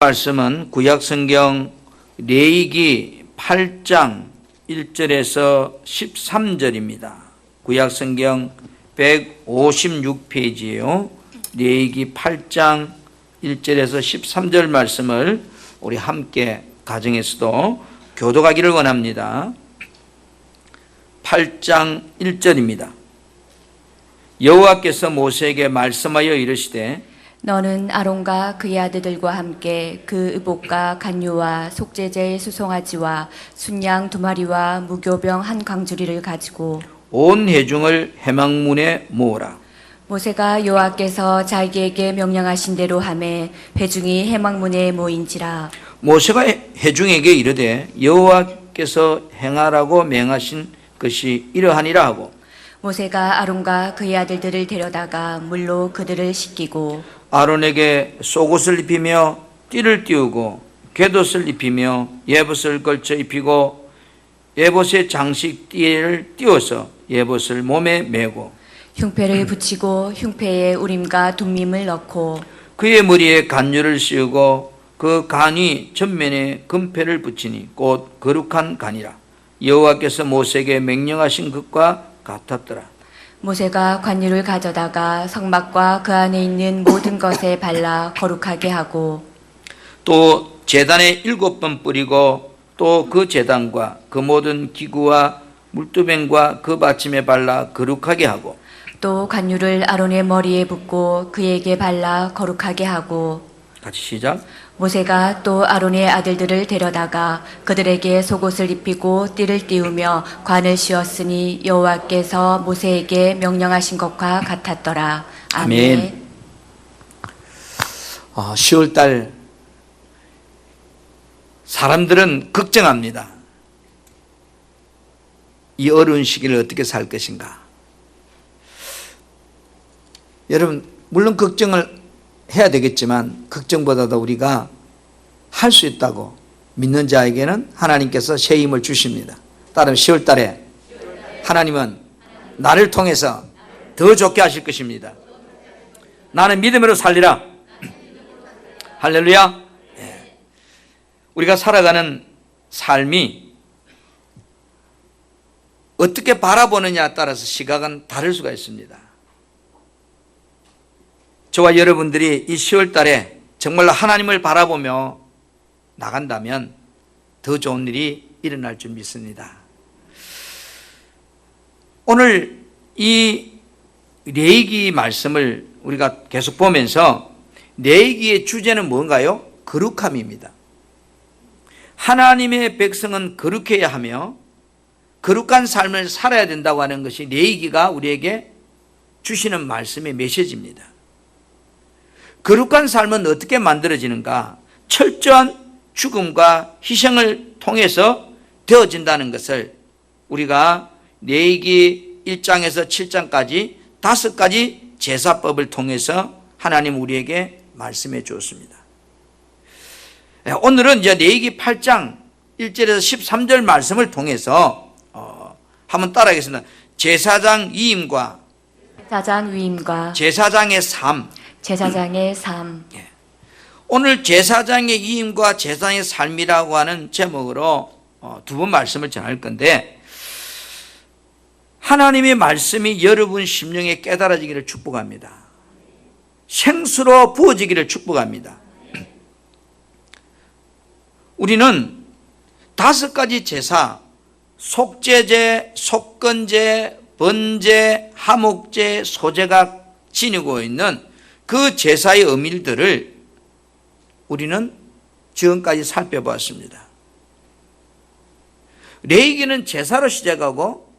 말씀은 구약성경 레위기 8장 1절에서 13절입니다. 구약성경 156페이지예요. 레위기 8장 1절에서 13절 말씀을 우리 함께 가정에서도 교독하기를 원합니다. 8장 1절입니다. 여호와께서 모세에게 말씀하여 이르시되 너는 아론과 그의 아들들과 함께 그 의복과 간유와 속죄제의 수송아지와 순양 2마리와 무교병 한 강주리를 가지고 온 회중을 회막문에 모으라. 모세가 여호와께서 자기에게 명령하신 대로 하매 회중이 회막문에 모인지라. 모세가 회중에게 이르되 여호와께서 행하라고 명하신 것이 이러하니라 하고 모세가 아론과 그의 아들들을 데려다가 물로 그들을 씻기고 아론에게 속옷을 입히며 띠를 띄우고 궤옷을 입히며 예봇을 걸쳐 입히고 예봇의 장식 띠를 띄워서 예봇을 몸에 메고 흉패를 붙이고 흉패에 우림과 둠밈을 넣고 그의 머리에 간유를 씌우고 그 간이 전면에 금패를 붙이니 곧 거룩한 간이라. 여호와께서 모세에게 명령하신 것과 같았더라. 모세가 관유를 가져다가 성막과 그 안에 있는 모든 것에 발라 거룩하게 하고 또 제단에 7번 뿌리고 또 그 제단과 그 모든 기구와 물두병과 그 받침에 발라 거룩하게 하고 또 관유를 아론의 머리에 붓고 그에게 발라 거룩하게 하고 같이 시작. 모세가 또 아론의 아들들을 데려다가 그들에게 속옷을 입히고 띠를 띄우며 관을 씌웠으니 여호와께서 모세에게 명령하신 것과 같았더라. 아멘. 10월달 사람들은 걱정합니다. 이 어려운 시기를 어떻게 살 것인가. 여러분 물론 걱정을 해야 되겠지만 걱정보다도 우리가 할 수 있다고 믿는 자에게는 하나님께서 새 힘을 주십니다. 따르면 10월 달에 하나님은 나를 통해서 더 좋게 하실 것입니다. 나는 믿음으로 살리라. 할렐루야. 우리가 살아가는 삶이 어떻게 바라보느냐에 따라서 시각은 다를 수가 있습니다. 저와 여러분들이 이 10월 달에 정말로 하나님을 바라보며 나간다면 더 좋은 일이 일어날 줄 믿습니다. 오늘 이 레위기 말씀을 우리가 계속 보면서 레위기의 주제는 뭔가요? 거룩함입니다. 하나님의 백성은 거룩해야 하며 거룩한 삶을 살아야 된다고 하는 것이 레위기가 우리에게 주시는 말씀의 메시지입니다. 거룩한 삶은 어떻게 만들어지는가? 철저한 죽음과 희생을 통해서 되어진다는 것을 우리가 레위기 1장에서 7장까지 5가지 제사법을 통해서 하나님 우리에게 말씀해 주었습니다. 오늘은 이제 레위기 8장 1절에서 13절 말씀을 통해서 한번 따라하겠습니다. 제사장 위임과 제사장의 삶. 제사장의 삶. 오늘 제사장의 위임과 제사장의 삶이라고 하는 제목으로 2번 말씀을 전할 건데 하나님의 말씀이 여러분 심령에 깨달아지기를 축복합니다. 생수로 부어지기를 축복합니다. 우리는 5가지 제사, 속죄제, 속건제, 번제, 하목제, 소제가 지니고 있는 그 제사의 의미들을 우리는 지금까지 살펴보았습니다. 레위기는 제사로 시작하고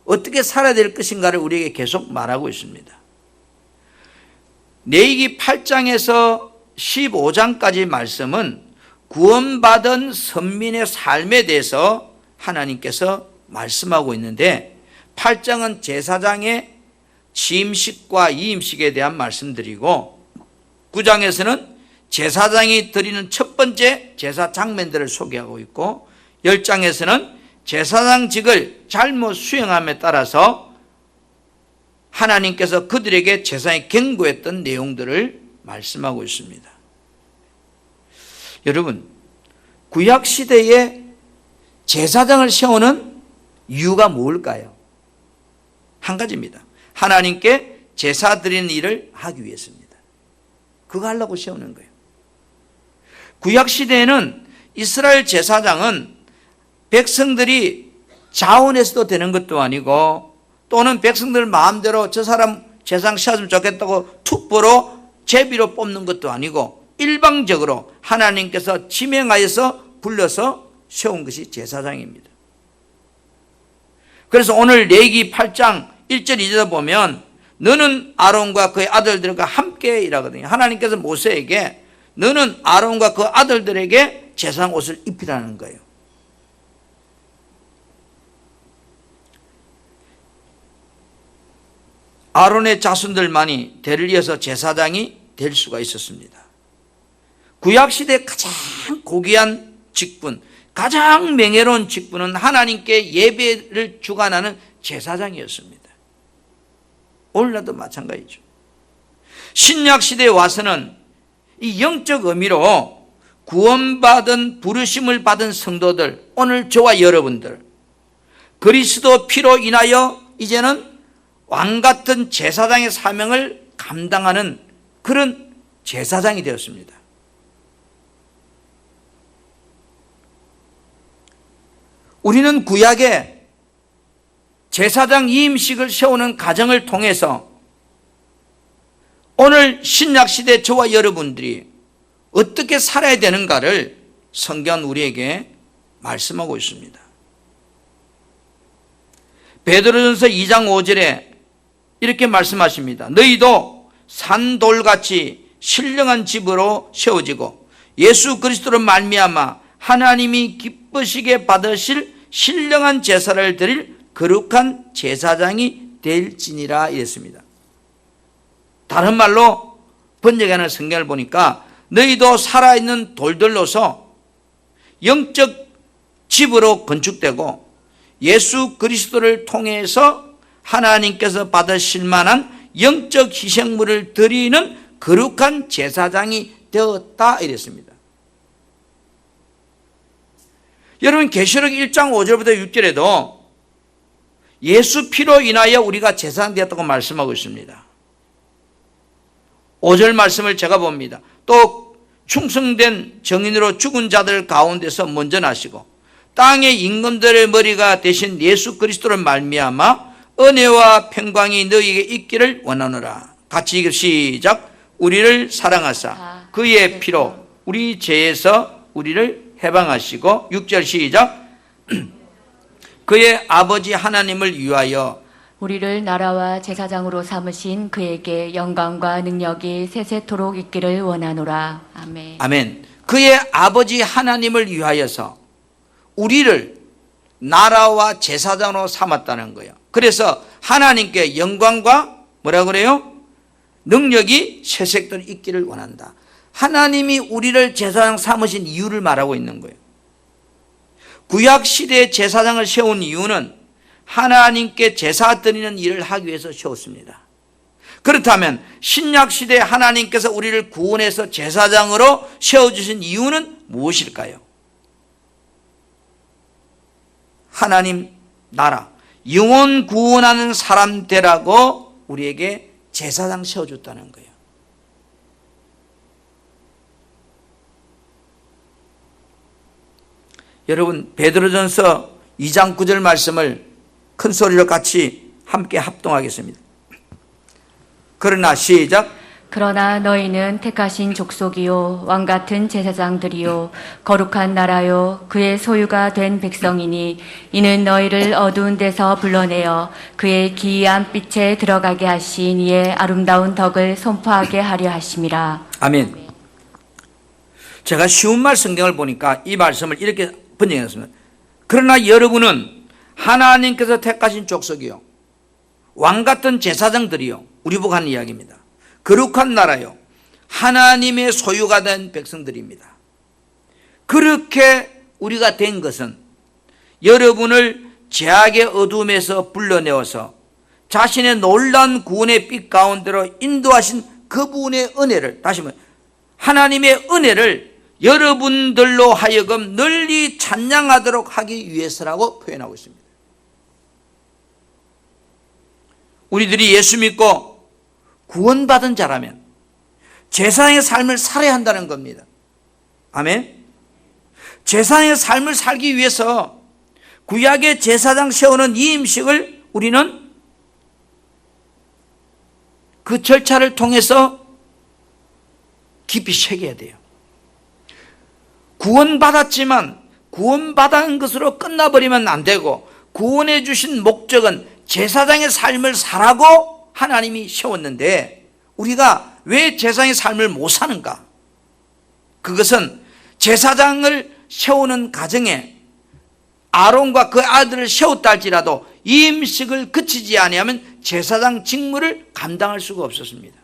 어떻게 살아야 될 것인가를 우리에게 계속 말하고 있습니다. 레위기 8장에서 15장까지 말씀은 구원받은 선민의 삶에 대해서 하나님께서 말씀하고 있는데 8장은 제사장의 취임식과 이임식에 대한 말씀드리고 9장에서는 제사장이 드리는 첫 번째 제사 장면들을 소개하고 있고 10장에서는 제사장직을 잘못 수행함에 따라서 하나님께서 그들에게 제사에 경고했던 내용들을 말씀하고 있습니다. 여러분, 구약시대에 제사장을 세우는 이유가 뭘까요? 한 가지입니다. 하나님께 제사 드리는 일을 하기 위해서입니다. 그거 하려고 세우는 거예요. 구약시대에는 이스라엘 제사장은 백성들이 자원해서도 되는 것도 아니고, 또는 백성들 마음대로 저 사람 제사장 세웠으면 좋겠다고 투표로 제비로 뽑는 것도 아니고, 일방적으로 하나님께서 지명하여서 불러서 세운 것이 제사장입니다. 그래서 오늘 레위기 8장 1절 2절에 보면 너는 아론과 그의 아들들과 함께 일하거든요. 하나님께서 모세에게 너는 아론과 그 아들들에게 제사장 옷을 입히라는 거예요. 아론의 자손들만이 대를 이어서 제사장이 될 수가 있었습니다. 구약시대 가장 고귀한 직분, 가장 명예로운 직분은 하나님께 예배를 주관하는 제사장이었습니다. 오늘날도 마찬가지죠. 신약시대에 와서는 이 영적 의미로 구원받은 부르심을 받은 성도들, 오늘 저와 여러분들, 그리스도 피로 인하여 이제는 왕같은 제사장의 사명을 감당하는 그런 제사장이 되었습니다. 우리는 구약에 제사장 이임식을 세우는 과정을 통해서 오늘 신약시대 저와 여러분들이 어떻게 살아야 되는가를 성경은 우리에게 말씀하고 있습니다. 베드로전서 2장 5절에 이렇게 말씀하십니다. 너희도 산돌같이 신령한 집으로 세워지고 예수 그리스도로 말미암아 하나님이 기쁘시게 받으실 신령한 제사를 드릴 거룩한 제사장이 될지니라 이랬습니다. 다른 말로 번역하는 성경을 보니까 너희도 살아있는 돌들로서 영적 집으로 건축되고 예수 그리스도를 통해서 하나님께서 받으실 만한 영적 희생물을 드리는 거룩한 제사장이 되었다 이랬습니다. 여러분, 계시록 1장 5절부터 6절에도 예수 피로 인하여 우리가 제사장 되었다고 말씀하고 있습니다. 5절 말씀을 제가 봅니다. 또 충성된 정인으로 죽은 자들 가운데서 먼저 나시고 땅의 임금들의 머리가 되신 예수 그리스도를 말미암아 은혜와 평강이 너희에게 있기를 원하노라. 같이 읽어 시작. 우리를 사랑하사 그의 피로 우리 죄에서 우리를 해방하시고 6절 시작. 그의 아버지 하나님을 위하여 우리를 나라와 제사장으로 삼으신 그에게 영광과 능력이 세세토록 있기를 원하노라. 아멘. 아멘. 그의 아버지 하나님을 위하여서 우리를 나라와 제사장으로 삼았다는 거예요. 그래서 하나님께 영광과 뭐라 그래요? 능력이 세세토록 있기를 원한다. 하나님이 우리를 제사장 삼으신 이유를 말하고 있는 거예요. 구약시대에 제사장을 세운 이유는 하나님께 제사 드리는 일을 하기 위해서 세웠습니다. 그렇다면 신약시대에 하나님께서 우리를 구원해서 제사장으로 세워주신 이유는 무엇일까요? 하나님 나라, 영혼 구원하는 사람 되라고 우리에게 제사장 세워줬다는 거예요. 여러분, 베드로전서 2장 9절 말씀을 큰 소리로 같이 함께 합동하겠습니다. 그러나 시작. 그러나 너희는 택하신 족속이요 왕같은 제사장들이요 거룩한 나라요 그의 소유가 된 백성이니 이는 너희를 어두운 데서 불러내어 그의 기이한 빛에 들어가게 하신 이의 아름다운 덕을 선포하게 하려 하심이라. 아멘. 제가 쉬운 말 성경을 보니까 이 말씀을 이렇게 번역했습니다. 그러나 여러분은 하나님께서 택하신 족속이요 왕같은 제사장들이요, 우리 보고 하는 이야기입니다. 거룩한 나라요 하나님의 소유가 된 백성들입니다. 그렇게 우리가 된 것은 여러분을 죄악의 어둠에서 불러내어서 자신의 놀라운 구원의 빛 가운데로 인도하신 그분의 은혜를, 다시 말해 하나님의 은혜를 여러분들로 하여금 널리 찬양하도록 하기 위해서라고 표현하고 있습니다. 우리들이 예수 믿고 구원받은 자라면 제사장의 삶을 살아야 한다는 겁니다. 아멘. 제사장의 삶을 살기 위해서 구약의 제사장 세우는 이 음식을 우리는 그 절차를 통해서 깊이 새겨야 돼요. 구원받았지만 구원받은 것으로 끝나버리면 안 되고, 구원해 주신 목적은 제사장의 삶을 살라고 하나님이 세웠는데 우리가 왜 제사장의 삶을 못 사는가? 그것은 제사장을 세우는 가정에 아론과 그 아들을 세웠다 할지라도 이 음식을 그치지 아니하면 제사장 직무를 감당할 수가 없었습니다.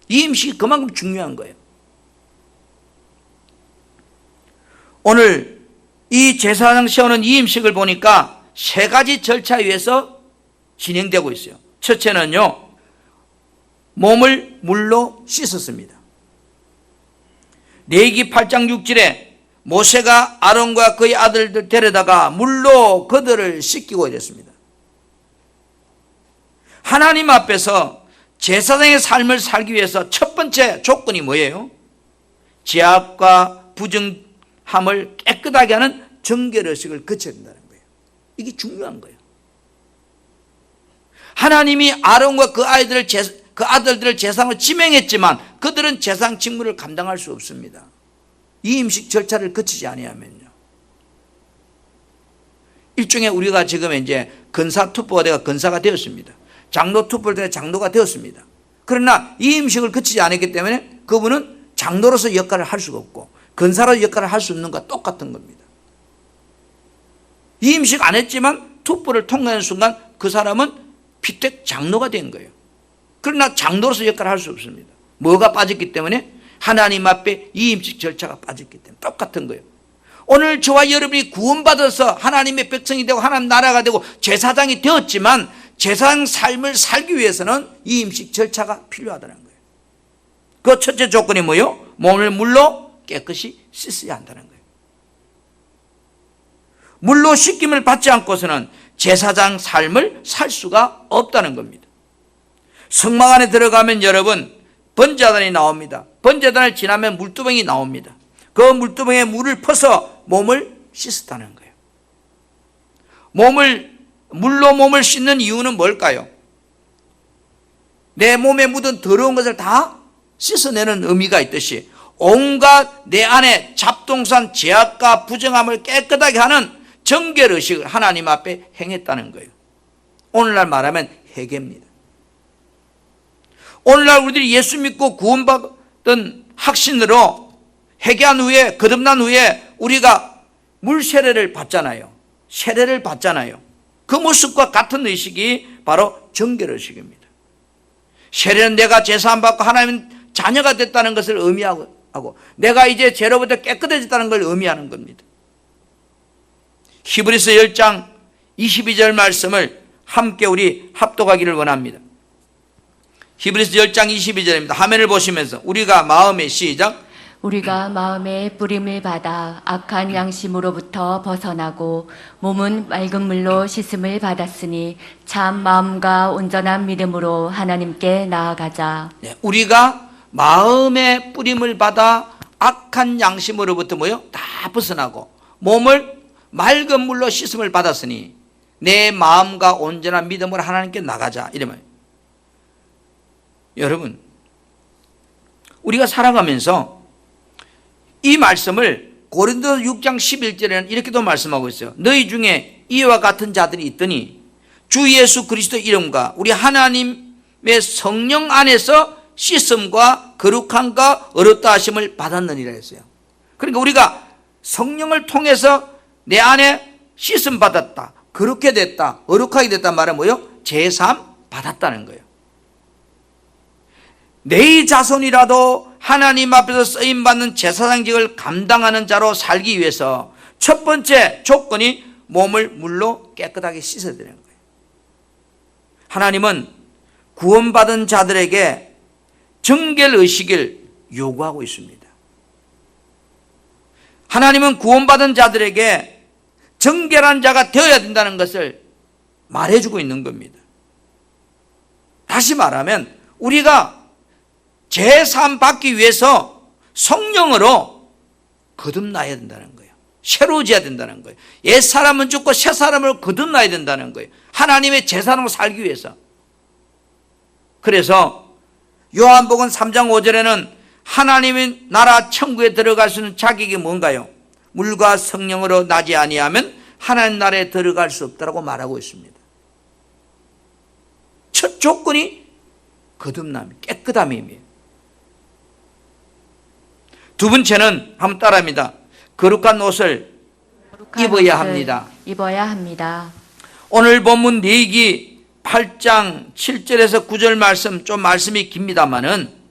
이 음식이 그만큼 중요한 거예요. 오늘 이 제사장 세우는 이 음식을 보니까 세 가지 절차에 의해서 진행되고 있어요. 첫째는요, 몸을 물로 씻었습니다. 레위기 8장 6절에 모세가 아론과 그의 아들들 데려다가 물로 그들을 씻기고 이랬습니다. 하나님 앞에서 제사장의 삶을 살기 위해서 첫 번째 조건이 뭐예요? 죄악과 부정함을 깨끗하게 하는 정결의식을 거쳐야 된다는 거예요. 이게 중요한 거예요. 하나님이 아론과 그 아들들을 제사장으로 지명했지만 그들은 제사장 직무를 감당할 수 없습니다. 이 음식 절차를 거치지 아니하면요. 일종의 우리가 지금 이제 근사 투포가 되어 근사가 되었습니다. 장로 투포를 통해 장로가 되었습니다. 그러나 이 음식을 거치지 않았기 때문에 그분은 장로로서 역할을 할 수가 없고 근사로 역할을 할 수 없는 것과 똑같은 겁니다. 이 음식 안 했지만 투포를 통과하는 순간 그 사람은 피택 장로가 된 거예요. 그러나 장로로서 역할을 할 수 없습니다. 뭐가 빠졌기 때문에? 하나님 앞에 이 음식 절차가 빠졌기 때문에 똑같은 거예요. 오늘 저와 여러분이 구원받아서 하나님의 백성이 되고 하나님 나라가 되고 제사장이 되었지만 제사장 삶을 살기 위해서는 이 음식 절차가 필요하다는 거예요. 그 첫째 조건이 뭐예요? 몸을 물로 깨끗이 씻어야 한다는 거예요. 물로 씻김을 받지 않고서는 제사장 삶을 살 수가 없다는 겁니다. 성막 안에 들어가면 여러분 번제단이 나옵니다. 번제단을 지나면 물두멍이 나옵니다. 그 물두멍에 물을 퍼서 몸을 씻었다는 거예요. 물로 몸을 씻는 이유는 뭘까요? 내 몸에 묻은 더러운 것을 다 씻어내는 의미가 있듯이 온갖 내 안에 잡동산 죄악과 부정함을 깨끗하게 하는 정결의식을 하나님 앞에 행했다는 거예요. 오늘날 말하면 회개입니다. 오늘날 우리들이 예수 믿고 구원받은 확신으로 회개한 후에 거듭난 후에 우리가 물 세례를 받잖아요. 세례를 받잖아요. 그 모습과 같은 의식이 바로 정결의식입니다. 세례는 내가 제사함 받고 하나님 자녀가 됐다는 것을 의미하고 내가 이제 죄로부터 깨끗해졌다는 걸 의미하는 겁니다. 히브리서 10장 22절 말씀을 함께 우리 합독하기를 원합니다. 히브리서 10장 22절입니다. 화면을 보시면서 우리가 마음에 시작. 우리가 마음에 뿌림을 받아 악한 양심으로부터 벗어나고 몸은 맑은 물로 씻음을 받았으니 참 마음과 온전한 믿음으로 하나님께 나아가자. 네, 우리가 마음에 뿌림을 받아 악한 양심으로부터 뭐요? 다 벗어나고 몸을 맑은 물로 씻음을 받았으니 내 마음과 온전한 믿음으로 하나님께 나가자. 이러면 여러분 우리가 살아가면서 이 말씀을 고린도 6장 11절에는 이렇게도 말씀하고 있어요. 너희 중에 이와 같은 자들이 있더니 주 예수 그리스도 이름과 우리 하나님의 성령 안에서 씻음과 거룩함과 어렵다 하심을 받았느니라 했어요. 그러니까 우리가 성령을 통해서 내 안에 씻음 받았다, 거룩게 됐다, 어룩하게 됐단 말은 뭐예요? 제사함 받았다는 거예요. 내 자손이라도 하나님 앞에서 쓰임받는 제사장직을 감당하는 자로 살기 위해서 첫 번째 조건이 몸을 물로 깨끗하게 씻어야 되는 거예요. 하나님은 구원받은 자들에게 정결의식을 요구하고 있습니다. 하나님은 구원받은 자들에게 정결한 자가 되어야 된다는 것을 말해주고 있는 겁니다. 다시 말하면 우리가 제사함 받기 위해서 성령으로 거듭나야 된다는 거예요. 새로워져야 된다는 거예요. 옛사람은 죽고 새사람을 거듭나야 된다는 거예요. 하나님의 제사장으로 살기 위해서. 그래서 요한복음 3장 5절에는 하나님의 나라 천국에 들어갈 수 있는 자격이 뭔가요? 물과 성령으로 나지 아니하면 하나님 나라에 들어갈 수 없다고 말하고 있습니다. 첫 조건이 거듭남, 깨끗함입니다. 두 번째는 한번 따라합니다. 거룩한 옷을 입어야 합니다. 입어야 합니다. 오늘 본문 레위기 8장 7절에서 9절 말씀, 좀 말씀이 깁니다마는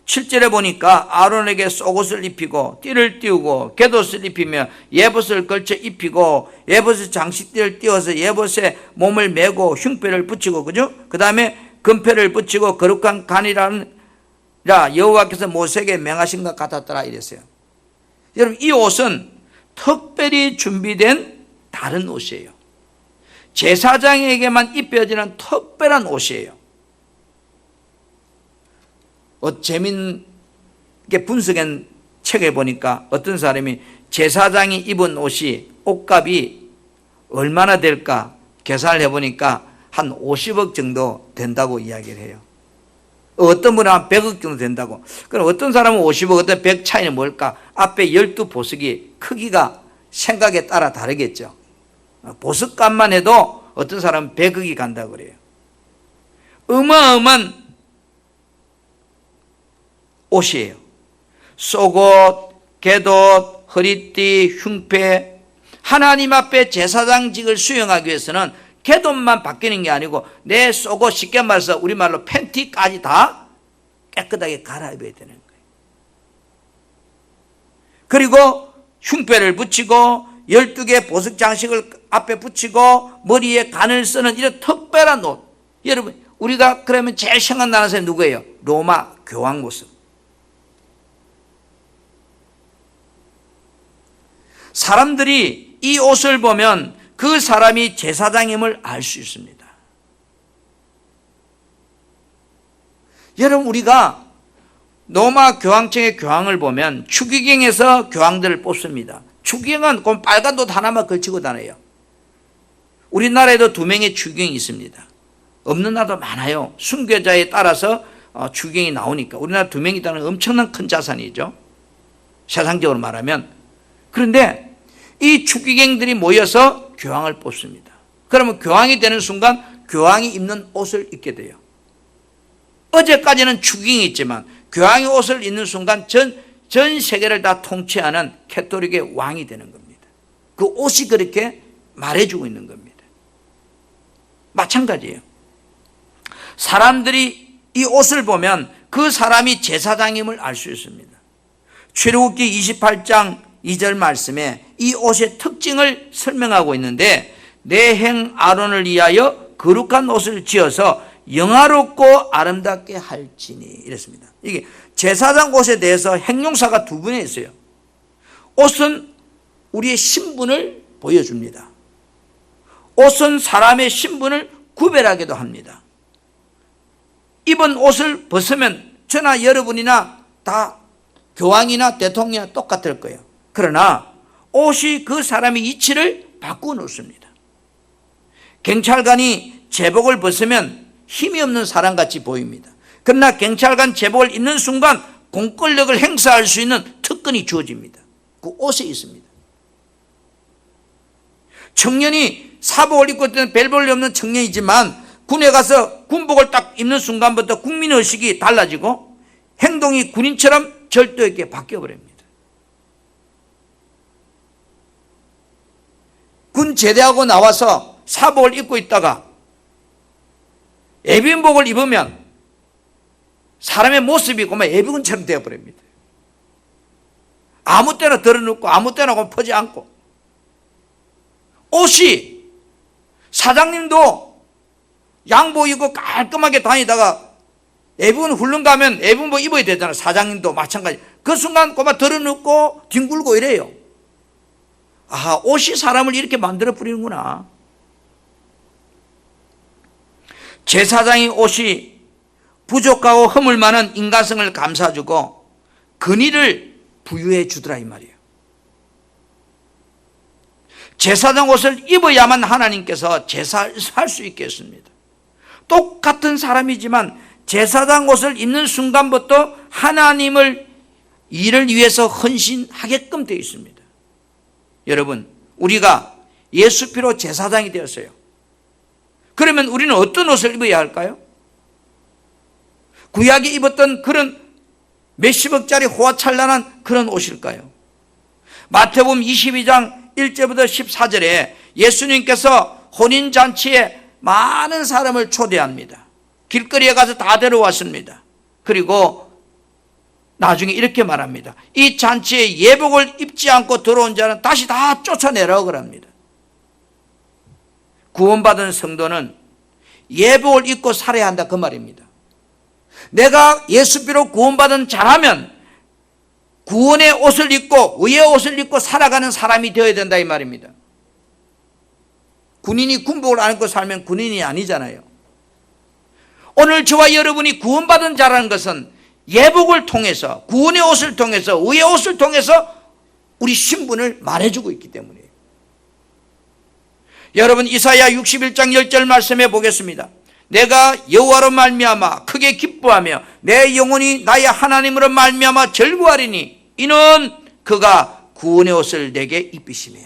7절에 보니까 아론에게 속옷을 입히고 띠를 띄우고 겉옷을 입히며 예봇을 걸쳐 입히고 예봇의 장식띠를 띄워서 예봇에 몸을 메고 흉패를 붙이고, 그죠? 그 다음에 금패를 붙이고 거룩한 간이라는 여호와께서 모세에게 명하신 것 같았더라 이랬어요. 여러분, 이 옷은 특별히 준비된 다른 옷이에요. 제사장에게만 입혀지는 특별한 옷이에요. 재미있게 분석한 책에 보니까 어떤 사람이 제사장이 입은 옷이 옷값이 얼마나 될까 계산을 해보니까 한 50억 정도 된다고 이야기를 해요. 어떤 분은 한 100억 정도 된다고. 그럼 어떤 사람은 50억, 어떤 100 차이는 뭘까? 앞에 12보석이 크기가 생각에 따라 다르겠죠. 보석값만 해도 어떤 사람은 100억이 간다고 그래요. 어마어마한 옷이에요. 속옷, 겉옷, 허리띠, 흉패. 하나님 앞에 제사장직을 수행하기 위해서는 겉옷만 바뀌는 게 아니고 내 속옷, 쉽게 말해서 우리말로 팬티까지 다 깨끗하게 갈아입어야 되는 거예요. 그리고 흉패를 붙이고 12개 보석 장식을 앞에 붙이고 머리에 간을 쓰는 이런 특별한 옷. 여러분, 우리가 그러면 제일 생각나는 사람이 누구예요? 로마 교황 모습. 사람들이 이 옷을 보면 그 사람이 제사장임을 알 수 있습니다. 여러분, 우리가 로마 교황청의 교황을 보면 추기경에서 교황들을 뽑습니다. 추기경은 그 빨간 옷 하나만 걸치고 다녀요. 우리나라에도 2명의 추기경이 있습니다. 없는 나라도 많아요. 순교자에 따라서 추기경이 나오니까. 우리나라 2명이 있다는 엄청난 큰 자산이죠. 세상적으로 말하면. 그런데 이 추기경들이 모여서 교황을 뽑습니다. 그러면 교황이 되는 순간 교황이 입는 옷을 입게 돼요. 어제까지는 추기경이 있지만 교황의 옷을 입는 순간 전 세계를 다 통치하는 캐토릭의 왕이 되는 겁니다. 그 옷이 그렇게 말해주고 있는 겁니다. 마찬가지예요. 사람들이 이 옷을 보면 그 사람이 제사장임을 알 수 있습니다. 출애굽기 28장 2절 말씀에 이 옷의 특징을 설명하고 있는데 내 행 아론을 위하여 거룩한 옷을 지어서 영화롭고 아름답게 할지니 이랬습니다. 이게 제사장 옷에 대해서 행용사가 2번에 있어요. 옷은 우리의 신분을 보여줍니다. 옷은 사람의 신분을 구별하기도 합니다. 입은 옷을 벗으면 저나 여러분이나 다 교황이나 대통령이나 똑같을 거예요. 그러나 옷이 그 사람의 이치를 바꾸어 놓습니다. 경찰관이 제복을 벗으면 힘이 없는 사람같이 보입니다. 그러나 경찰관 제복을 입는 순간 공권력을 행사할 수 있는 특권이 주어집니다. 그 옷에 있습니다. 청년이 사복을 입고 있던 벨볼이 없는 청년이지만 군에 가서 군복을 딱 입는 순간부터 국민의식이 달라지고 행동이 군인처럼 절도 있게 바뀌어버립니다. 군 제대하고 나와서 사복을 입고 있다가 예비군복을 입으면 사람의 모습이 그만 예비군처럼 되어버립니다. 아무 때나 덜어놓고 아무 때나 퍼지 않고. 옷이 사장님도 양복 입고 깔끔하게 다니다가 예비군 훈련 가면 예비군복 입어야 되잖아요. 사장님도 마찬가지. 그 순간 그만 덜어놓고 뒹굴고 이래요. 아, 옷이 사람을 이렇게 만들어 버리는구나. 제사장의 옷이 부족하고 허물 많은 인간성을 감싸주고 근위를 부유해 주더라 이 말이에요. 제사장 옷을 입어야만 하나님께서 제사를 할 수 있게 했습니다. 똑같은 사람이지만 제사장 옷을 입는 순간부터 하나님을 일을 위해서 헌신하게끔 되어 있습니다. 여러분, 우리가 예수 피로 제사장이 되었어요. 그러면 우리는 어떤 옷을 입어야 할까요? 구약에 입었던 그런 몇십억짜리 호화찬란한 그런 옷일까요? 마태복음 22장 1절부터 14절에 예수님께서 혼인잔치에 많은 사람을 초대합니다. 길거리에 가서 다 데려왔습니다. 그리고 나중에 이렇게 말합니다. 이 잔치에 예복을 입지 않고 들어온 자는 다시 다 쫓아내라고 그럽니다. 구원받은 성도는 예복을 입고 살아야 한다 그 말입니다. 내가 예수비로 구원받은 자라면 구원의 옷을 입고 의의 옷을 입고 살아가는 사람이 되어야 된다 이 말입니다. 군인이 군복을 안 입고 살면 군인이 아니잖아요. 오늘 저와 여러분이 구원받은 자라는 것은 예복을 통해서 구원의 옷을 통해서 의의 옷을 통해서 우리 신분을 말해주고 있기 때문이에요. 여러분 이사야 61장 10절 말씀해 보겠습니다. 내가 여호와로 말미암아 크게 기뻐하며 내 영혼이 나의 하나님으로 말미암아 즐거워하리니 이는 그가 구원의 옷을 내게 입히시며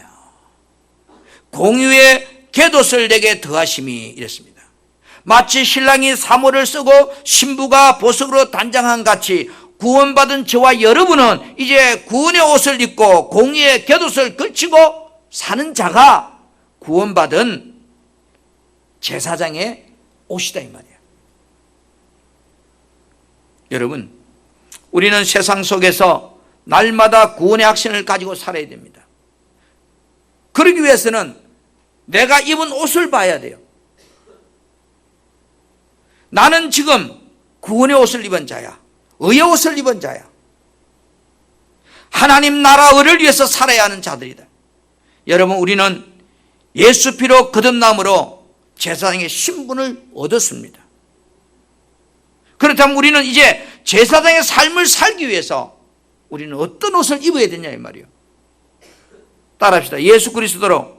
공유의 갯옷을 내게 더하심이 이랬습니다. 마치 신랑이 사모를 쓰고 신부가 보석으로 단장한 같이 구원받은 저와 여러분은 이제 구원의 옷을 입고 공의의 갯옷을 걸치고 사는 자가 구원받은 제사장의 옷이다 이 말이에요. 여러분, 우리는 세상 속에서 날마다 구원의 확신을 가지고 살아야 됩니다. 그러기 위해서는 내가 입은 옷을 봐야 돼요. 나는 지금 구원의 옷을 입은 자야. 의의 옷을 입은 자야. 하나님 나라 의를 위해서 살아야 하는 자들이다. 여러분, 우리는 예수 피로 거듭남으로 제사장의 신분을 얻었습니다. 그렇다면 우리는 이제 제사장의 삶을 살기 위해서 우리는 어떤 옷을 입어야 되냐 이 말이에요. 따라합시다. 예수 그리스도로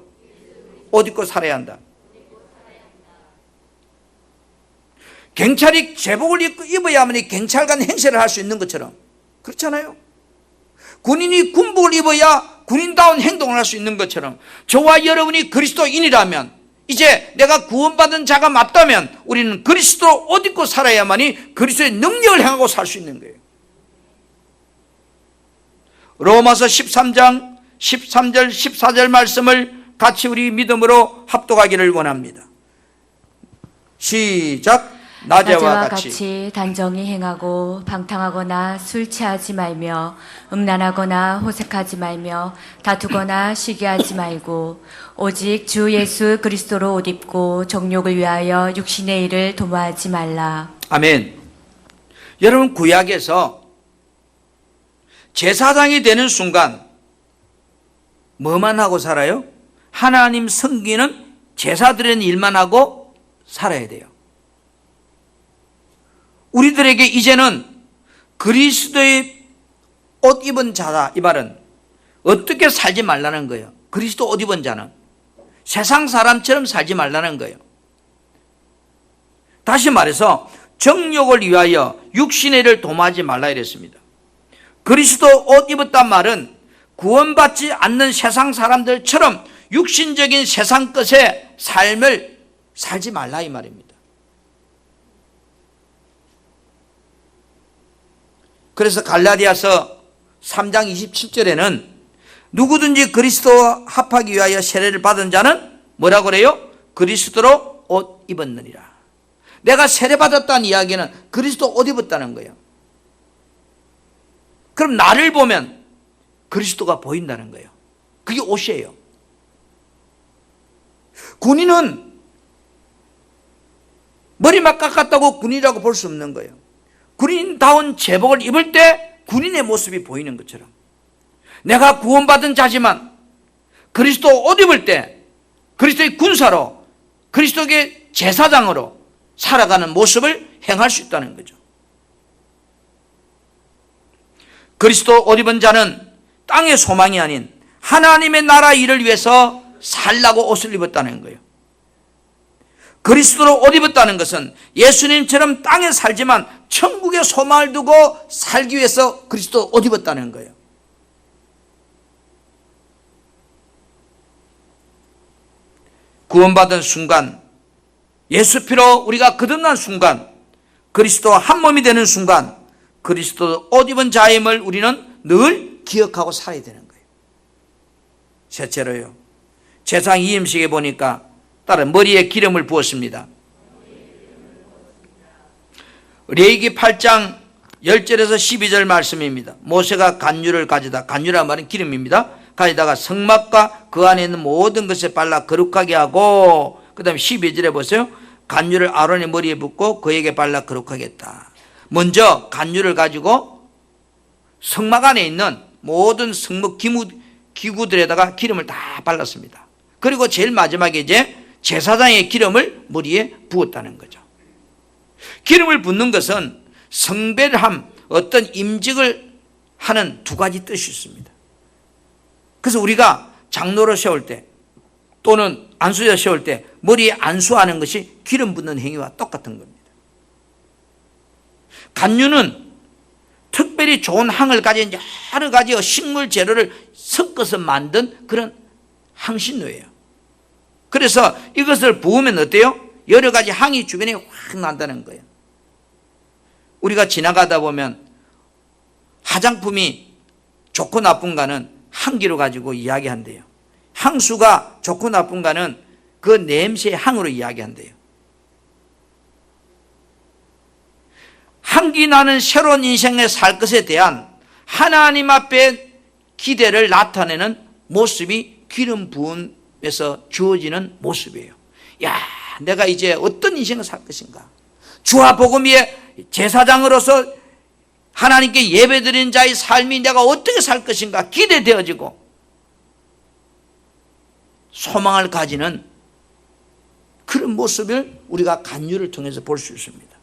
옷 입고 살아야 한다. 경찰이 제복을 입어야만 경찰관 행세를 할 수 있는 것처럼 그렇잖아요. 군인이 군복을 입어야 군인다운 행동을 할 수 있는 것처럼 저와 여러분이 그리스도인이라면 이제 내가 구원받은 자가 맞다면 우리는 그리스도 옷 입고 살아야만이 그리스도의 능력을 행하고 살 수 있는 거예요. 로마서 13장 13절 14절 말씀을 같이 우리 믿음으로 합독하기를 원합니다. 시작. 낮에와 같이 단정히 행하고 방탕하거나 술 취하지 말며 음란하거나 호색하지 말며 다투거나 시기하지 말고 오직 주 예수 그리스도로 옷 입고 정욕을 위하여 육신의 일을 도모하지 말라. 아멘. 여러분 구약에서 제사장이 되는 순간 뭐만 하고 살아요? 하나님 섬기는 제사 드리는 일만 하고 살아야 돼요. 우리들에게 이제는 그리스도의 옷 입은 자다 이 말은 어떻게 살지 말라는 거예요. 그리스도 옷 입은 자는 세상 사람처럼 살지 말라는 거예요. 다시 말해서 정욕을 위하여 육신의 일을 도모하지 말라 이랬습니다. 그리스도 옷 입었단 말은 구원받지 않는 세상 사람들처럼 육신적인 세상 것의 삶을 살지 말라 이 말입니다. 그래서 갈라디아서 3장 27절에는 누구든지 그리스도와 합하기 위하여 세례를 받은 자는 뭐라고 그래요? 그리스도로 옷 입었느니라. 내가 세례 받았다는 이야기는 그리스도 옷 입었다는 거예요. 그럼 나를 보면 그리스도가 보인다는 거예요. 그게 옷이에요. 군인은 머리만 깎았다고 군인이라고 볼 수 없는 거예요. 군인다운 제복을 입을 때 군인의 모습이 보이는 것처럼 내가 구원받은 자지만 그리스도 옷 입을 때 그리스도의 군사로 그리스도의 제사장으로 살아가는 모습을 행할 수 있다는 거죠. 그리스도 옷 입은 자는 땅의 소망이 아닌 하나님의 나라 일을 위해서 살라고 옷을 입었다는 거예요. 그리스도로 옷 입었다는 것은 예수님처럼 땅에 살지만 천국의 소망을 두고 살기 위해서 그리스도 옷 입었다는 거예요. 구원받은 순간, 예수 피로 우리가 거듭난 순간, 그리스도와 한 몸이 되는 순간 그리스도 옷 입은 자임을 우리는 늘 기억하고 살아야 되는 거예요. 셋째로요, 제상 이임식에 보니까 따라 머리에 기름을 부었습니다. 레위기 8장 10절에서 12절 말씀입니다. 모세가 간유를 가져다, 간유란 말은 기름입니다. 가져다가 성막과 그 안에 있는 모든 것에 발라 거룩하게 하고, 그 다음에 12절에 보세요. 간유를 아론의 머리에 붓고 그에게 발라 거룩하게 했다. 먼저 간유를 가지고 성막 안에 있는 모든 성막 기구들에다가 기름을 다 발랐습니다. 그리고 제일 마지막에 이제 제사장의 기름을 머리에 부었다는 거죠. 기름을 붓는 것은 성별함, 어떤 임직을 하는 두 가지 뜻이 있습니다. 그래서 우리가 장로로 세울 때 또는 안수자 세울 때 머리에 안수하는 것이 기름 붓는 행위와 똑같은 겁니다. 간유는 특별히 좋은 향을 가진 여러 가지 식물 재료를 섞어서 만든 그런 향신료예요. 그래서 이것을 부으면 어때요? 여러 가지 향이 주변에 확 난다는 거예요. 우리가 지나가다 보면 화장품이 좋고 나쁜가는 향기로 가지고 이야기한대요. 향수가 좋고 나쁜가는 그 냄새의 향으로 이야기한대요. 향기 나는 새로운 인생에 살 것에 대한 하나님 앞에 기대를 나타내는 모습이 기름 부음에서 주어지는 모습이에요. 야, 내가 이제 어떤 인생을 살 것인가? 주와 복음 위에 제사장으로서 하나님께 예배드리는 자의 삶이 내가 어떻게 살 것인가 기대되어지고 소망을 가지는 그런 모습을 우리가 간유를 통해서 볼 수 있습니다.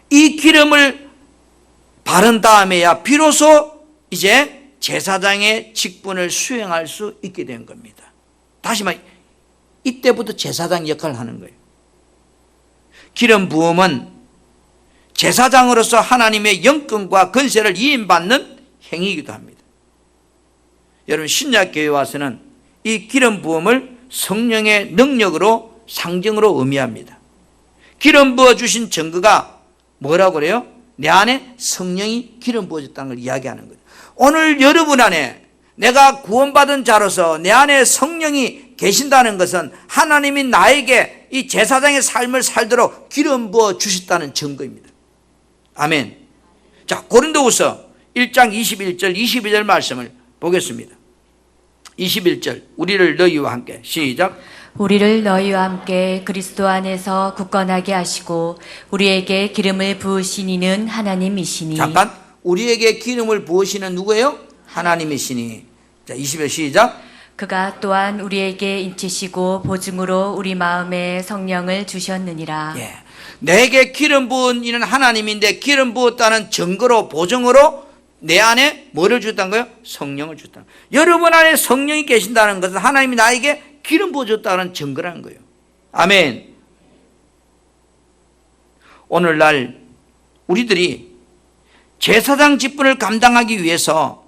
이 기름을 바른 다음에야 비로소 이제 제사장의 직분을 수행할 수 있게 된 겁니다. 다시 말해 이때부터 제사장 역할을 하는 거예요. 기름 부음은 제사장으로서 하나님의 영권과 권세를 이임받는 행위이기도 합니다. 여러분 신약교회 와서는 이 기름 부음을 성령의 능력으로 상징으로 의미합니다. 기름 부어주신 증거가 뭐라고 그래요? 내 안에 성령이 기름 부어졌다는 걸 이야기하는 거예요. 오늘 여러분 안에 내가 구원받은 자로서 내 안에 성령이 계신다는 것은 하나님이 나에게 이 제사장의 삶을 살도록 기름 부어 주셨다는 증거입니다. 아멘. 자, 고린도후서 1장 21절 22절 말씀을 보겠습니다. 21절 우리를 너희와 함께 시작. 우리를 너희와 함께 그리스도 안에서 굳건하게 하시고 우리에게 기름을 부으신 이는 하나님이시니. 잠깐, 우리에게 기름을 부으시는 누구예요? 하나님이시니. 자, 20절 시작. 그가 또한 우리에게 인치시고 보증으로 우리 마음에 성령을 주셨느니라. 예. 내게 기름 부은 이는 하나님인데 기름 부었다는 증거로 보증으로 내 안에 뭐를 줬다는 거예요? 성령을 줬다. 여러분 안에 성령이 계신다는 것은 하나님이 나에게 기름 부어줬다는 증거라는 거예요. 아멘. 오늘날 우리들이 제사장 직분을 감당하기 위해서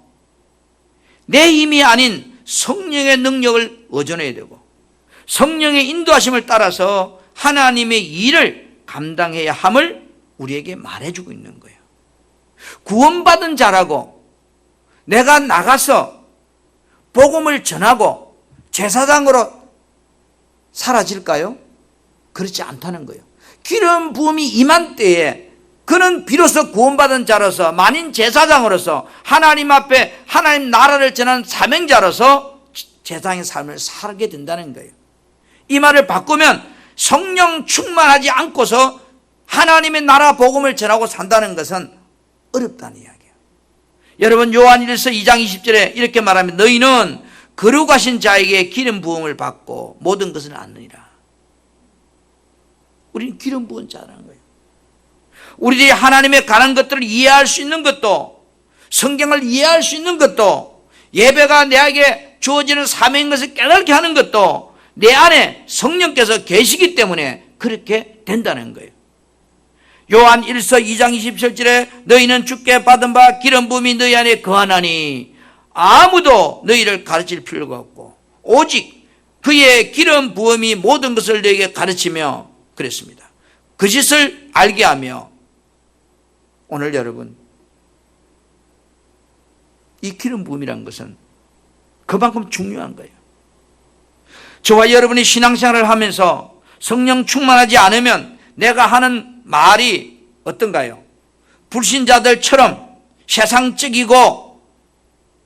내 힘이 아닌 성령의 능력을 의존해야 되고 성령의 인도하심을 따라서 하나님의 일을 감당해야 함을 우리에게 말해주고 있는 거예요. 구원받은 자라고 내가 나가서 복음을 전하고 제사장으로 사라질까요? 그렇지 않다는 거예요. 기름 부음이 임한 때에 그는 비로소 구원받은 자로서 만인 제사장으로서 하나님 앞에 하나님 나라를 전하는 사명자로서 제사장의 삶을 살게 된다는 거예요. 이 말을 바꾸면 성령 충만하지 않고서 하나님의 나라 복음을 전하고 산다는 것은 어렵다는 이야기예요. 여러분 요한일서 2장 20절에 이렇게 말합니다. 너희는 거룩하신 자에게 기름 부음을 받고 모든 것을 아느니라. 우리는 기름 부은 자라는 거예요. 우리들이 하나님의 관한 것들을 이해할 수 있는 것도, 성경을 이해할 수 있는 것도, 예배가 내게 주어지는 사명인 것을 깨닫게 하는 것도 내 안에 성령께서 계시기 때문에 그렇게 된다는 거예요. 요한 1서 2장 27절에 너희는 주께 받은 바 기름 부음이 너희 안에 거하나니 아무도 너희를 가르칠 필요가 없고 오직 그의 기름 부음이 모든 것을 너희에게 가르치며 그랬습니다. 그 짓을 알게 하며, 오늘 여러분 이 기름 부음이라는 것은 그만큼 중요한 거예요. 저와 여러분이 신앙생활을 하면서 성령 충만하지 않으면 내가 하는 말이 어떤가요? 불신자들처럼 세상적이고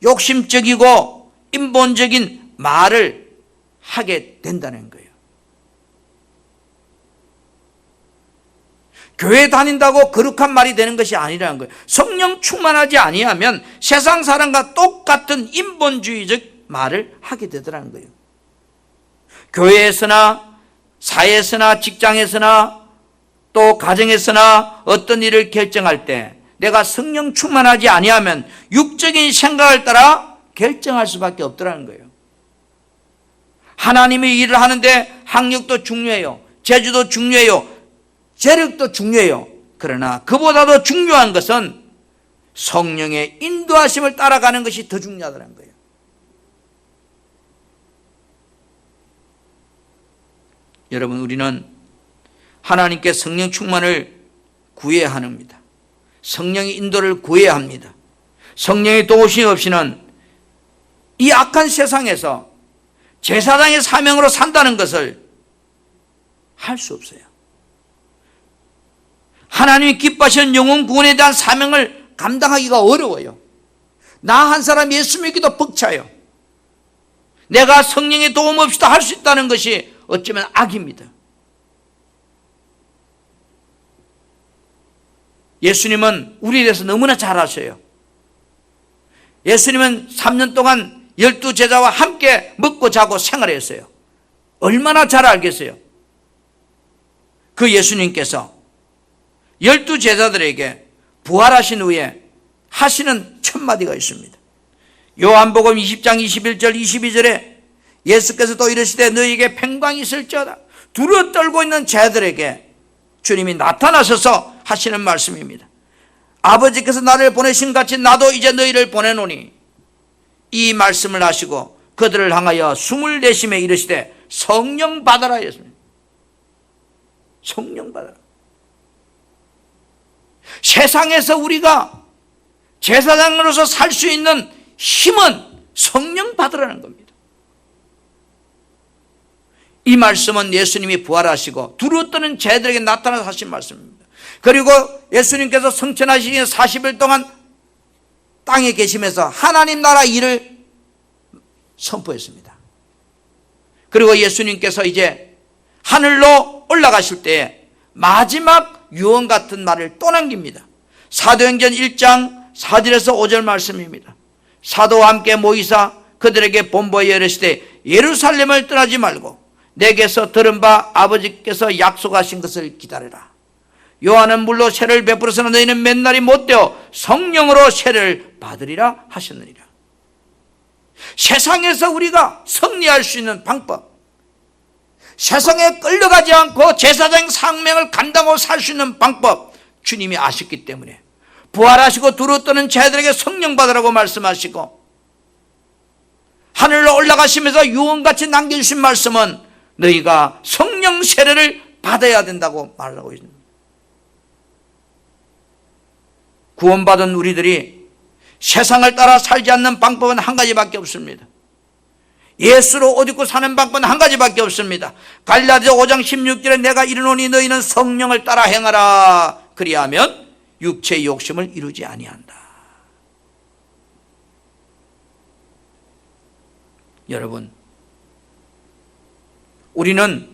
욕심적이고 인본적인 말을 하게 된다는 거예요. 교회 다닌다고 거룩한 말이 되는 것이 아니라는 거예요. 성령 충만하지 아니하면 세상 사람과 똑같은 인본주의적 말을 하게 되더라는 거예요. 교회에서나 사회에서나 직장에서나 또 가정에서나 어떤 일을 결정할 때 내가 성령 충만하지 아니하면 육적인 생각을 따라 결정할 수밖에 없더라는 거예요. 하나님의 일을 하는데 학력도 중요해요. 재주도 중요해요. 재력도 중요해요. 그러나 그보다도 중요한 것은 성령의 인도하심을 따라가는 것이 더 중요하다는 거예요. 여러분, 우리는 하나님께 성령 충만을 구해야 합니다. 성령의 인도를 구해야 합니다. 성령의 도우심 없이는 이 악한 세상에서 제사장의 사명으로 산다는 것을 할 수 없어요. 하나님이 기뻐하시는 영혼 구원에 대한 사명을 감당하기가 어려워요. 나 한 사람 예수 믿기도 벅차요. 내가 성령의 도움 없이도 할 수 있다는 것이 어쩌면 악입니다. 예수님은 우리에 대해서 너무나 잘 아셔요. 예수님은 3년 동안 12제자와 함께 먹고 자고 생활했어요. 얼마나 잘 알겠어요. 그 예수님께서 12제자들에게 부활하신 후에 하시는 첫 마디가 있습니다. 요한복음 20장 21절 22절에 예수께서 또 이르시되 너희에게 평강이 있을지어다. 두려워 떨고 있는 자들에게 주님이 나타나셔서 하시는 말씀입니다. 아버지께서 나를 보내신 같이 나도 이제 너희를 보내노니, 이 말씀을 하시고 그들을 향하여 숨을 내쉬며 이르시되 성령 받아라 했습니다. 성령 받아라. 세상에서 우리가 제사장으로서 살 수 있는 힘은 성령 받으라는 겁니다. 이 말씀은 예수님이 부활하시고 두루어 떠는 자들에게 나타나서 하신 말씀입니다. 그리고 예수님께서 성천하시기 40일 동안 땅에 계시면서 하나님 나라 일을 선포했습니다. 그리고 예수님께서 이제 하늘로 올라가실 때에 마지막 유언 같은 말을 또 남깁니다. 사도행전 1장 4절에서 5절 말씀입니다. 사도와 함께 모이사 그들에게 본보에 이르시되 예루살렘을 떠나지 말고 내게서 들은 바 아버지께서 약속하신 것을 기다려라. 요한은 물로 세를 베풀어서는 너희는 맨날이 못되어 성령으로 세를 받으리라 하셨느니라. 세상에서 우리가 승리할 수 있는 방법, 세상에 끌려가지 않고 제사장 사명을 감당하고 살 수 있는 방법 주님이 아셨기 때문에 부활하시고 두루 떠는 자들에게 성령 받으라고 말씀하시고, 하늘로 올라가시면서 유언같이 남겨주신 말씀은 너희가 성령 세례를 받아야 된다고 말하고 있습니다. 구원받은 우리들이 세상을 따라 살지 않는 방법은 한 가지밖에 없습니다. 예수로 옷 입고 사는 방법은 한 가지밖에 없습니다. 갈라디아 5장 16절에 내가 이르노니 너희는 성령을 따라 행하라. 그리하면 육체의 욕심을 이루지 아니한다. 여러분, 우리는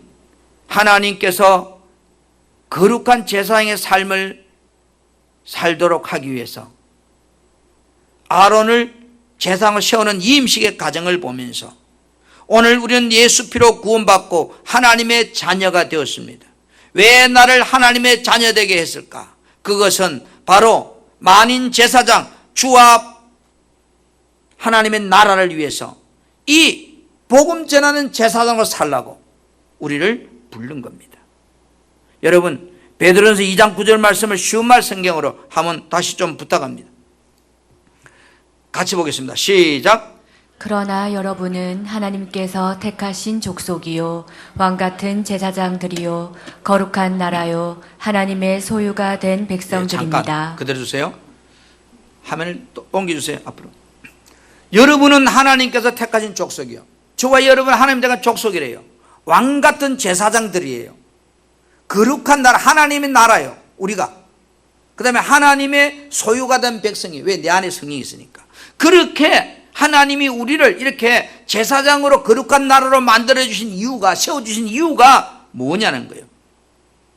하나님께서 거룩한 제사장의 삶을 살도록 하기 위해서 아론을 제사장을 세우는 이임식의 과정을 보면서 오늘 우리는 예수 피로 구원받고 하나님의 자녀가 되었습니다. 왜 나를 하나님의 자녀 되게 했을까? 그것은 바로 만인 제사장 주와 하나님의 나라를 위해서 이 복음 전하는 제사장으로 살라고 우리를 부른 겁니다. 여러분, 베드로전서 2장 9절 말씀을 쉬운 말 성경으로 한번 다시 좀 부탁합니다. 같이 보겠습니다. 시작. 그러나 여러분은 하나님께서 택하신 족속이요 왕같은 제사장들이요 거룩한 나라요 하나님의 소유가 된 백성들입니다. 잠깐 그대로 주세요. 화면을 또 옮겨주세요. 앞으로. 여러분은 하나님께서 택하신 족속이요. 저와 여러분 하나님 택한 족속이래요. 왕같은 제사장들이에요. 거룩한 나라, 하나님의 나라요. 우리가. 그 다음에 하나님의 소유가 된 백성이. 왜? 내 안에 성령이 있으니까. 그렇게 하나님이 우리를 이렇게 제사장으로 거룩한 나라로 만들어주신 이유가, 세워주신 이유가 뭐냐는 거예요.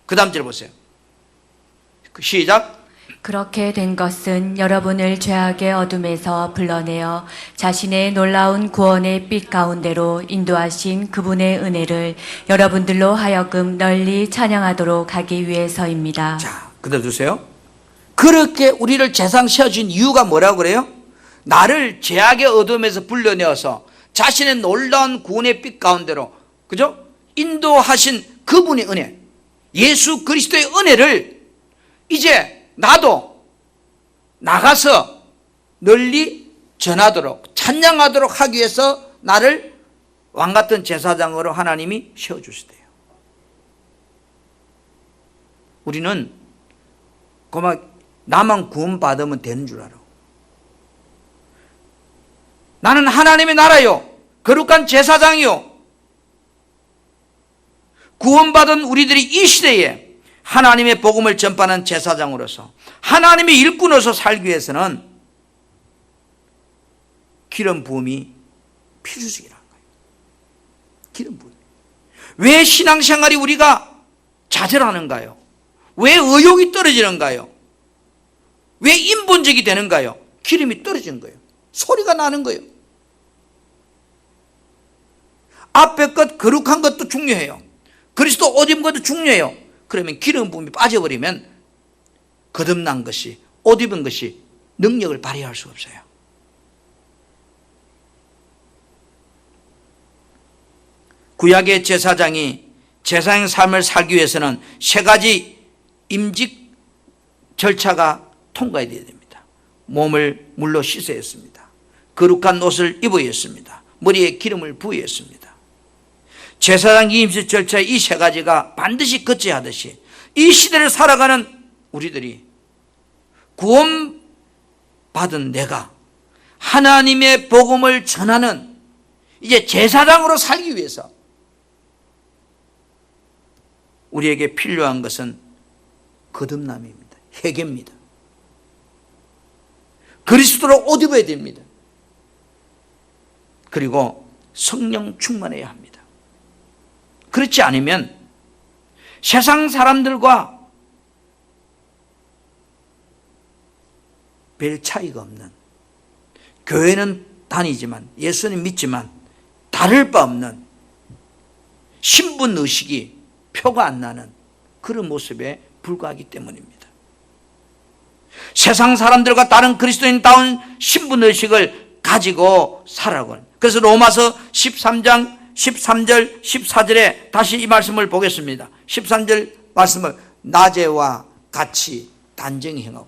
그 다음 절 보세요. 시작. 그렇게 된 것은 여러분을 죄악의 어둠에서 불러내어 자신의 놀라운 구원의 빛 가운데로 인도하신 그분의 은혜를 여러분들로 하여금 널리 찬양하도록 하기 위해서입니다. 자, 그대로 두세요. 그렇게 우리를 제사장 세워준 이유가 뭐라고 그래요? 나를 죄악의 어둠에서 불러내어서 자신의 놀라운 구원의 빛 가운데로, 그죠? 인도하신 그분의 은혜, 예수 그리스도의 은혜를 이제 나도 나가서 널리 전하도록, 찬양하도록 하기 위해서 나를 왕같은 제사장으로 하나님이 세워주시대요. 우리는 고막 나만 구원받으면 되는 줄 알아. 나는 하나님의 나라요, 거룩한 제사장이요. 구원받은 우리들이 이 시대에 하나님의 복음을 전파하는 제사장으로서 하나님의 일꾼으로서 살기 위해서는 기름 부음이 필수적이라는 거예요. 기름 부음. 왜 신앙생활이 우리가 좌절하는가요? 왜 의욕이 떨어지는가요? 왜 인본적이 되는가요? 기름이 떨어진 거예요. 소리가 나는 거예요. 앞에 것 거룩한 것도 중요해요. 그리스도 옷 입은 것도 중요해요. 그러면 기름 부음이 빠져버리면 거듭난 것이, 옷 입은 것이 능력을 발휘할 수가 없어요. 구약의 제사장이 제사장 삶을 살기 위해서는 세 가지 임직 절차가 통과해야 됩니다. 몸을 물로 씻어야 했습니다. 거룩한 옷을 입어야 했습니다. 머리에 기름을 부어야 했습니다. 제사장 임직 절차의 이 세 가지가 반드시 거쳐야 하듯이 이 시대를 살아가는 우리들이 구원받은 내가 하나님의 복음을 전하는 이제 제사장으로 살기 위해서 우리에게 필요한 것은 거듭남입니다. 회개입니다. 그리스도로 옷 입어야 됩니다. 그리고 성령 충만해야 합니다. 그렇지 않으면 세상 사람들과 별 차이가 없는, 교회는 다니지만 예수는 믿지만 다를 바 없는 신분의식이 표가 안 나는 그런 모습에 불과하기 때문입니다. 세상 사람들과 다른 그리스도인다운 신분의식을 가지고 살아가고, 그래서 로마서 13장 13절 14절에 다시 이 말씀을 보겠습니다. 13절 말씀을 낮에와 같이 단정히 행하고,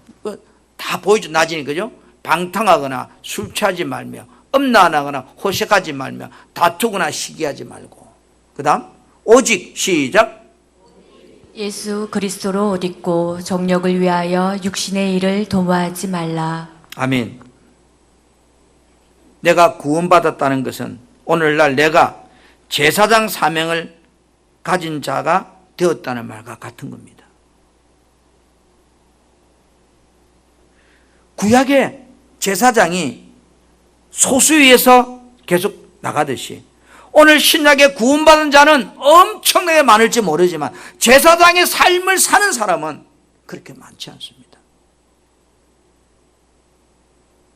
다 보이죠. 낮이니, 그죠? 방탕하거나 술 취하지 말며 음란하거나 호색하지 말며 다투거나 시기하지 말고, 그 다음 오직 시작. 예수 그리스도로 옷 입고 정력을 위하여 육신의 일을 도모하지 말라. 아멘. 내가 구원받았다는 것은 오늘날 내가 제사장 사명을 가진 자가 되었다는 말과 같은 겁니다. 구약의 제사장이 소수위에서 계속 나가듯이 오늘 신약에 구원받은 자는 엄청나게 많을지 모르지만 제사장의 삶을 사는 사람은 그렇게 많지 않습니다.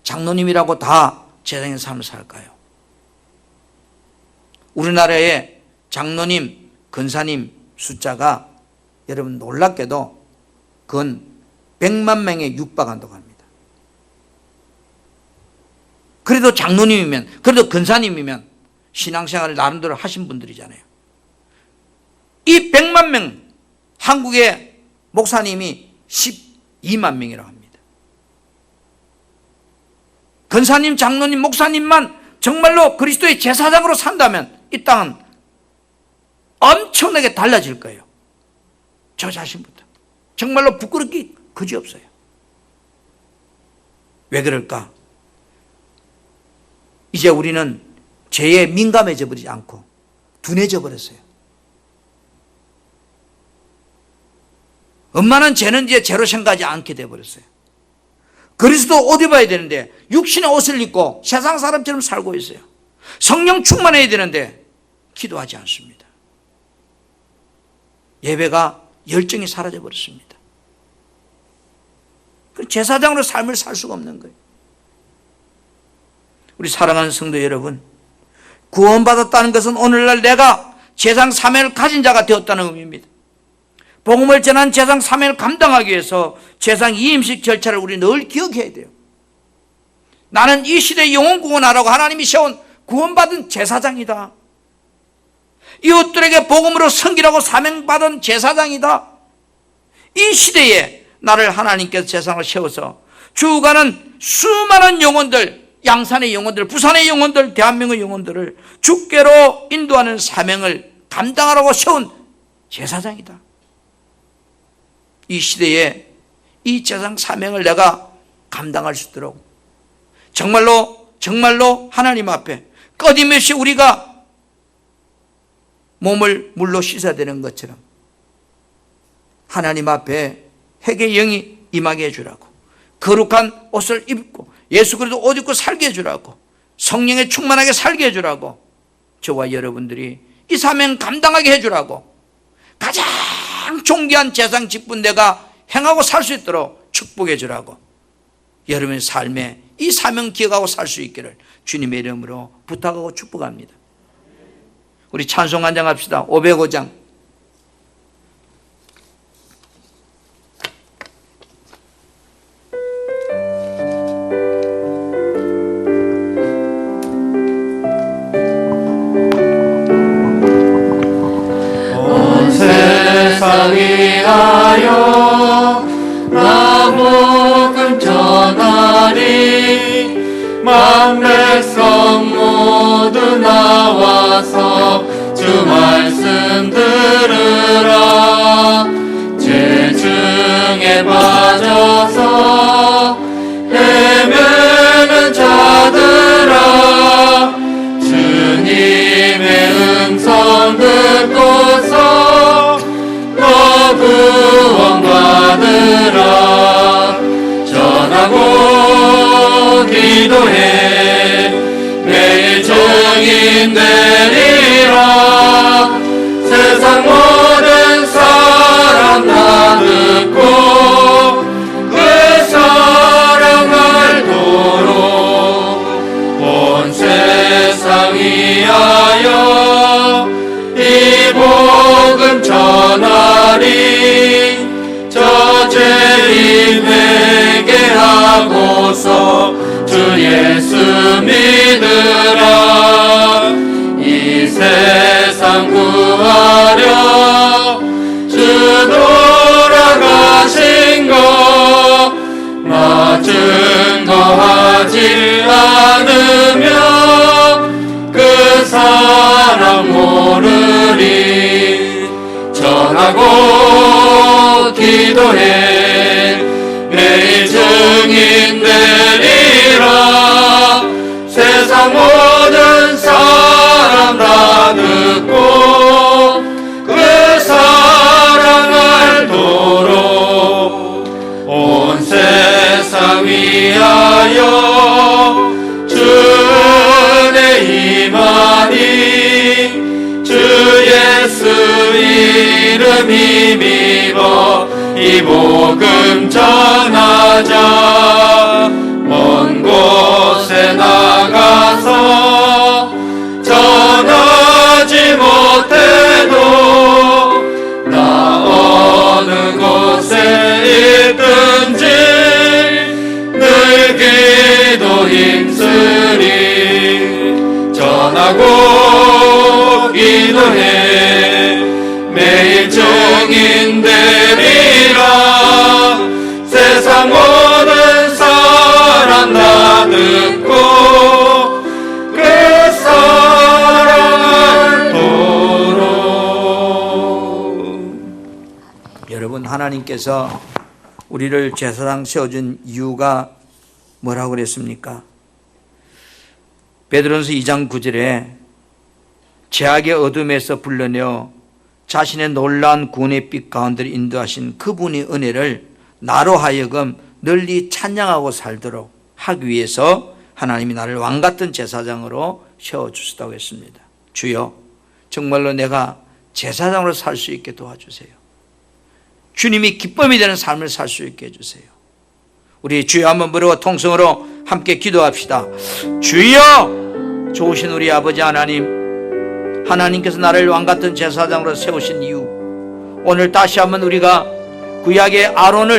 장로님이라고 다 제사장의 삶을 살까요? 우리나라의 장로님, 권사님 숫자가 여러분 놀랍게도 그건 100만 명에 육박한다고 합니다. 그래도 장로님이면, 그래도 권사님이면 신앙생활을 나름대로 하신 분들이잖아요. 이 100만 명, 한국의 목사님이 12만 명이라고 합니다. 권사님, 장로님, 목사님만 정말로 그리스도의 제사장으로 산다면 이 땅은 엄청나게 달라질 거예요. 저 자신부터. 정말로 부끄럽기 그지없어요. 왜 그럴까? 이제 우리는 죄에 민감해져 버리지 않고 둔해져 버렸어요. 엄마는 죄는 이제 죄로 생각하지 않게 되어버렸어요. 그리스도 옷 입어야 되는데 육신의 옷을 입고 세상 사람처럼 살고 있어요. 성령 충만해야 되는데 기도하지 않습니다. 예배가 열정이 사라져 버렸습니다. 제사장으로 삶을 살 수가 없는 거예요. 우리 사랑하는 성도 여러분, 구원받았다는 것은 오늘날 내가 제사장 사명을 가진 자가 되었다는 의미입니다. 복음을 전한 제사장 사명을 감당하기 위해서 제사장 이임식 절차를 우리 늘 기억해야 돼요. 나는 이 시대의 영혼 구원하라고 하나님이 세운 구원받은 제사장이다. 이웃들에게 복음으로 섬기라고 사명받은 제사장이다. 이 시대에 나를 하나님께서 제사장으로 세워서 죽어가는 수많은 영혼들, 양산의 영혼들, 부산의 영혼들, 대한민국의 영혼들을 주께로 인도하는 사명을 감당하라고 세운 제사장이다. 이 시대에 이 제사장 사명을 내가 감당할 수 있도록 정말로 하나님 앞에 끊임없이 우리가 몸을 물로 씻어야 되는 것처럼 하나님 앞에 회개의 영이 임하게 해주라고, 거룩한 옷을 입고 예수 그리스도 옷 입고 살게 해주라고, 성령에 충만하게 살게 해주라고, 저와 여러분들이 이 사명 감당하게 해주라고, 가장 존귀한 제사장 직분 내가 행하고 살 수 있도록 축복해 주라고, 여러분의 삶에 이 사명 기억하고 살 수 있기를 주님의 이름으로 부탁하고 축복합니다. 우리 찬송 한 장 합시다. 505장. 위하여 나 복음 전하리. 만 백성 모두 나와서 주 말씀 들으라. 죄 중에 빠져서 헤매는 자들아, 주님의 음성 듣고서 구원 받으라. 전하고 기도해 매일 증인 되리라. 세상 모든 사람 다 듣고 그 사랑 알도록 온 세상 위하여 이 복음 전하리. 저 죄인 회개하고서 주 예수 믿으라. 이 세상 구하려 주 돌아가신 것 나 증거하지 않으면 그 사랑 모르리. 전하고 기도해 매일 증인 되리라. 세상 모든 사람 다 듣고 그 사랑 알도록 온 세상 위하여 주 은혜 임하니. 주 예수 이름 힘입어 이 복음 전하자. 먼 곳 하고 기도해 매일 증인 되리라. 세상 모든 사람 다 듣고 그 사랑을 도록. 여러분, 하나님께서 우리를 제사장 세워준 이유가 뭐라고 그랬습니까? 베드로전서 2장 9절에 죄악의 어둠에서 불러내어 자신의 놀라운 구원의 빛 가운데로 인도하신 그분의 은혜를 나로 하여금 널리 찬양하고 살도록 하기 위해서 하나님이 나를 왕같은 제사장으로 세워주셨다고 했습니다. 주여, 정말로 내가 제사장으로 살 수 있게 도와주세요. 주님이 기쁨이 되는 삶을 살 수 있게 해주세요. 우리 주여 한번 부르고 통성으로 함께 기도합시다. 주여, 좋으신 우리 아버지 하나님, 하나님께서 나를 왕같은 제사장으로 세우신 이유, 오늘 다시 한번 우리가 구약의 아론을